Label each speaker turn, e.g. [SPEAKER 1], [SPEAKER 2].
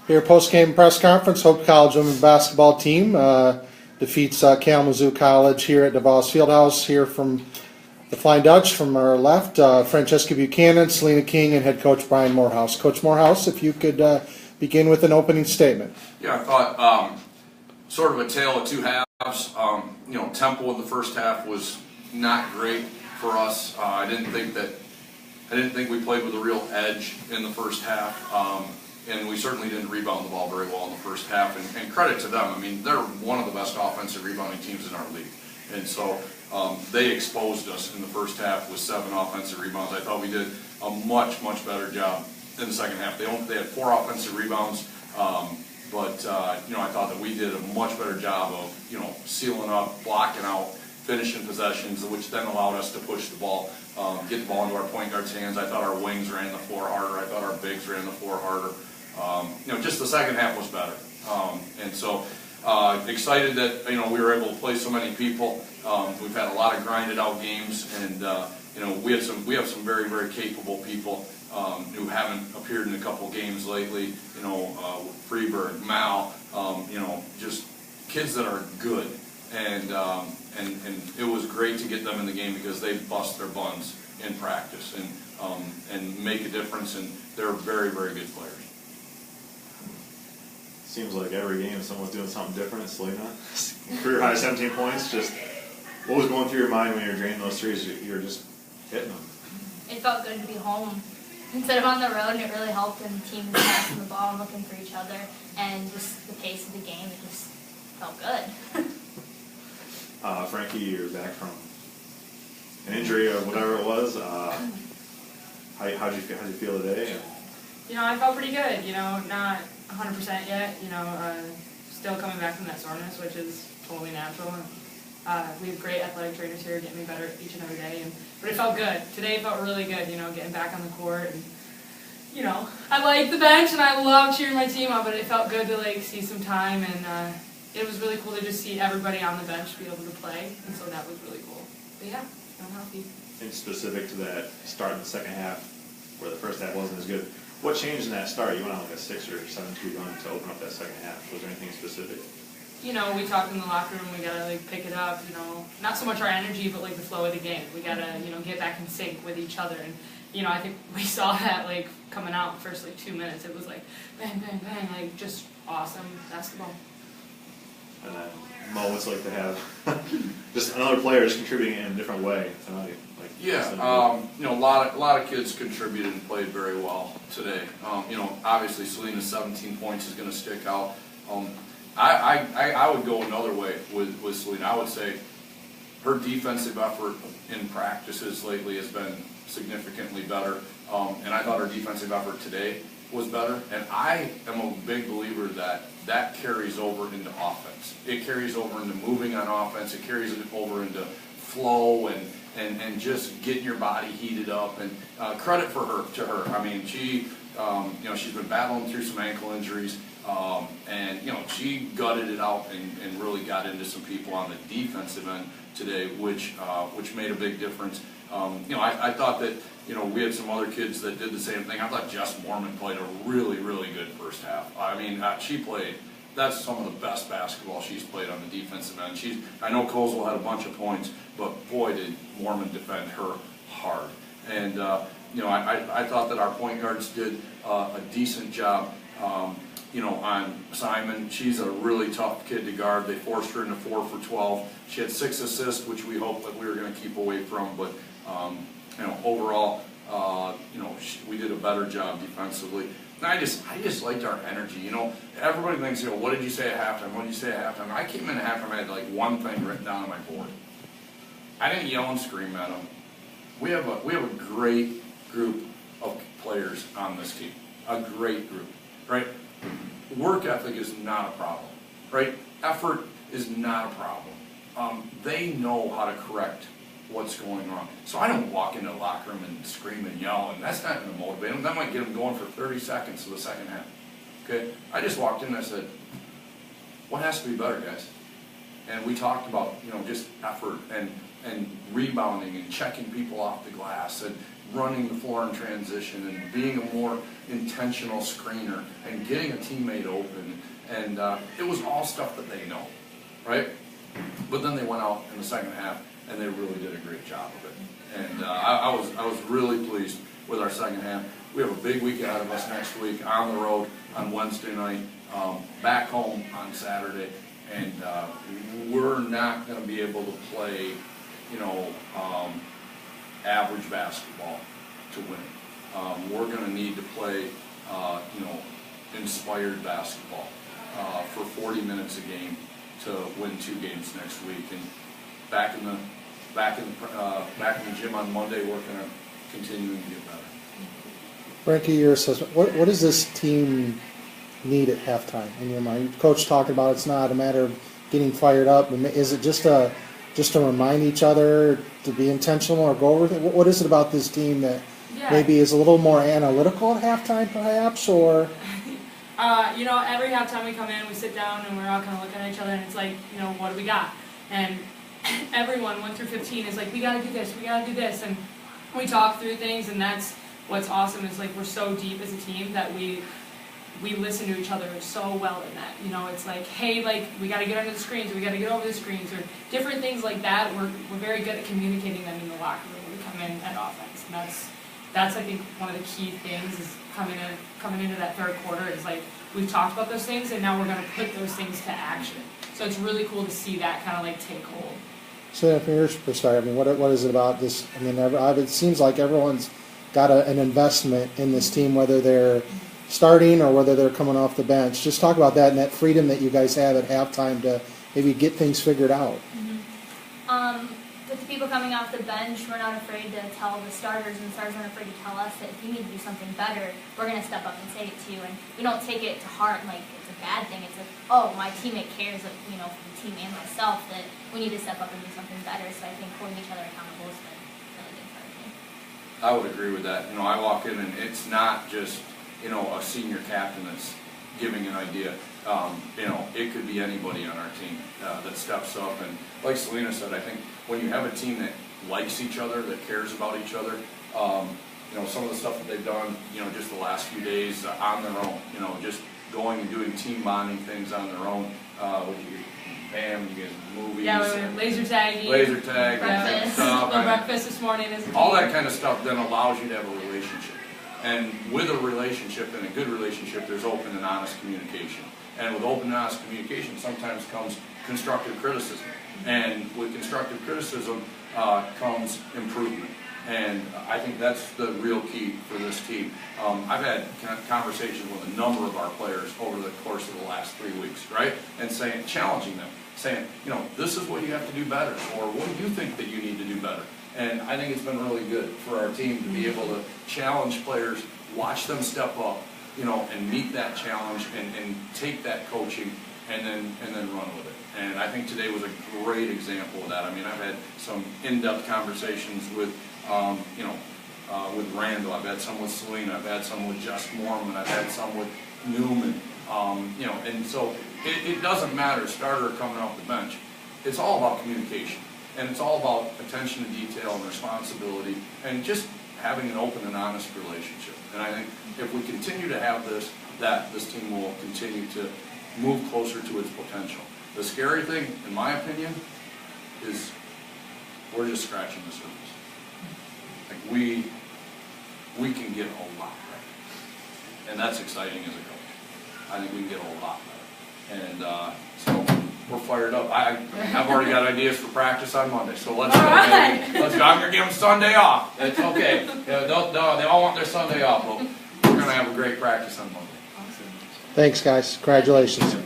[SPEAKER 1] Here, post-game press conference. Hope College women's basketball team defeats Kalamazoo College here at DeVos Fieldhouse. Here from the Flying Dutch, from our left, Francesca Buchanan, Celina King, and head coach Brian Morehouse. Coach Morehouse, if you could begin with an opening statement.
[SPEAKER 2] Yeah, I thought sort of a tale of two halves. Tempo in the first half was not great for us. I didn't think we played with a real edge in the first half. And we certainly didn't rebound the ball very well in the first half, and credit to them. I mean, they're one of the best offensive rebounding teams in our league, and so they exposed us in the first half with 7 offensive rebounds. I thought we did a much better job in the second half. They had 4 offensive rebounds, but I thought that we did a much better job of sealing up, blocking out, finishing possessions, which then allowed us to push the ball, get the ball into our point guard's hands. I thought our wings ran the floor harder. I thought our bigs ran the floor harder. Just the second half was better, and so excited that we were able to play so many people. We've had a lot of grinded out games, and we have some very capable people who haven't appeared in a couple games lately. Freeberg, Mal, just kids that are good, and it was great to get them in the game because they bust their buns in practice and make a difference, and they're very good players.
[SPEAKER 3] Seems like every game someone's doing something different. Celina, career high 17 points. Just what was going through your mind when you were draining those threes? You were just hitting them.
[SPEAKER 4] It felt good to be home instead of on the road, and it really helped. And the team was passing the ball and looking for each other, and just the pace of the game. It just felt good.
[SPEAKER 3] Frankie, you're back from an injury or whatever it was. How'd you feel today?
[SPEAKER 5] I felt pretty good. Not 100% yet. Still coming back from that soreness, which is totally natural. And we have great athletic trainers here, getting me better each and every day. But it felt good. Today it felt really good. Getting back on the court. And I like the bench and I love cheering my team on. But it felt good to see some time, and it was really cool to just see everybody on the bench be able to play. And so that was really cool. But yeah, I'm healthy.
[SPEAKER 3] And specific to that start in the second half, where the first half wasn't as good. What changed in that start? You went on like a 6 or 7-2 run to open up that second half. Was there anything specific?
[SPEAKER 5] We talked in the locker room. We gotta pick it up. Not so much our energy, but the flow of the game. We gotta get back in sync with each other. And I think we saw that coming out the first 2 minutes. It was bang bang bang, just awesome basketball.
[SPEAKER 3] And then Mo, what's it like to have just another player just contributing in a different way tonight?
[SPEAKER 2] A lot of kids contributed and played very well today. Obviously Celina's 17 points is going to stick out. I would go another way with Celina. I would say her defensive effort in practices lately has been significantly better, and I thought her defensive effort today was better. And I am a big believer that carries over into offense. It carries over into moving on offense. It carries over into flow and just getting your body heated up. And credit to her. I mean, she's been battling through some ankle injuries, and she gutted it out and really got into some people on the defensive end today, which made a big difference. I thought that we had some other kids that did the same thing. I thought Jess Mormon played a really good first half. I mean, she played. That's some of the best basketball she's played on the defensive end. I know Kozel had a bunch of points, but boy did Mormon defend her hard. And I thought that our point guards did a decent job. On Simon, she's a really tough kid to guard. They forced her into 4 for 12. She had 6 assists, which we hoped that we were going to keep away from. But overall, we did a better job defensively. And I just liked our energy. Everybody thinks, what did you say at halftime? What did you say at halftime? I came in at halftime, I had one thing written down on my board. I didn't yell and scream at them. We have a great group of players on this team. A great group, right? Work ethic is not a problem, right? Effort is not a problem. They know how to correct what's going on. So I don't walk into the locker room and scream and yell, and that's not going to motivate them. That might get them going for 30 seconds of the second half. Okay? I just walked in and I said, what has to be better, guys? And we talked about, just effort and rebounding and checking people off the glass and running the floor in transition and being a more intentional screener and getting a teammate open. And it was all stuff that they know, right? But then they went out in the second half and they really did a great job of it. And I was really pleased with our second half. We have a big week ahead of us next week on the road on Wednesday night, back home on Saturday, and we're not going to be able to play, average basketball to win. We're going to need to play, inspired basketball for 40 minutes a game to win 2 games next week. And back in the gym on Monday, we're going to continue to get better.
[SPEAKER 1] Frankie, your assessment, what does this team need at halftime in your mind? Coach talking about it's not a matter of getting fired up. Is it just to remind each other to be intentional or go over it? What is it about this team that maybe is a little more analytical at halftime perhaps, or?
[SPEAKER 5] Every halftime we come in, we sit down and we're all kind of looking at each other and it's like, what do we got? And everyone 1 through 15 is like, we got to do this, we got to do this. And we talk through things, and that's what's awesome is like we're so deep as a team that we listen to each other so well in that. It's like, hey, like we got to get under the screens, or we got to get over the screens, or different things like that. We're very good at communicating them in the locker room when we come in at offense, and that's I think one of the key things is coming into that third quarter is like we've talked about those things, and now we're going to put those things to action. So it's really cool to see that kind of like take hold.
[SPEAKER 1] So from your perspective, what is it about this? It seems like everyone's got an investment in this team, whether they're starting or whether they're coming off the bench. Just talk about that and that freedom that you guys have at halftime to maybe get things figured out.
[SPEAKER 4] With the people coming off the bench, we're not afraid to tell the starters, and the starters aren't afraid to tell us that if you need to do something better, we're going to step up and say it to you. And we don't take it to heart like it's a bad thing. It's like, oh, my teammate cares, for the team and myself, that we need to step up and do something better. So I think holding each other accountable has been really good for our team.
[SPEAKER 2] I would agree with that. I walk in and it's not just, a senior captain that's giving an idea. It could be anybody on our team that steps up. And like Celina said, I think when you have a team that likes each other, that cares about each other, some of the stuff that they've done, just the last few days on their own, just going and doing team bonding things on their own. You get movies.
[SPEAKER 5] Yeah, we went laser tag,
[SPEAKER 4] breakfast,
[SPEAKER 5] breakfast this morning.
[SPEAKER 2] All that kind of stuff then allows you to have a relationship. And with a relationship and a good relationship, there's open and honest communication. And with open and honest communication sometimes comes constructive criticism. And with constructive criticism comes improvement. And I think that's the real key for this team. I've had conversations with a number of our players over the course of the last 3 weeks, right? And challenging them, saying, this is what you have to do better, or what do you think that you need to do better? And I think it's been really good for our team to be able to challenge players, watch them step up, and meet that challenge and take that coaching and then run with it. And I think today was a great example of that. I've had some in-depth conversations with Randall. I've had some with Celina. I've had some with Just Mormon. I've had some with Newman. And so it doesn't matter, starter or coming off the bench. It's all about communication. And it's all about attention to detail and responsibility and just having an open and honest relationship. And I think if we continue to have this team will continue to move closer to its potential. The scary thing, in my opinion, is we're just scratching the surface. Like we can get a lot better. And that's exciting as a coach. I think we can get a lot better. And so we're fired up. I've already got ideas for practice on Monday, so let's go.
[SPEAKER 5] Right.
[SPEAKER 2] Let's go. I'm going to give them Sunday off. It's okay. They all want their Sunday off, but we're going to have a great practice on Monday.
[SPEAKER 5] Awesome.
[SPEAKER 1] Thanks, guys. Congratulations.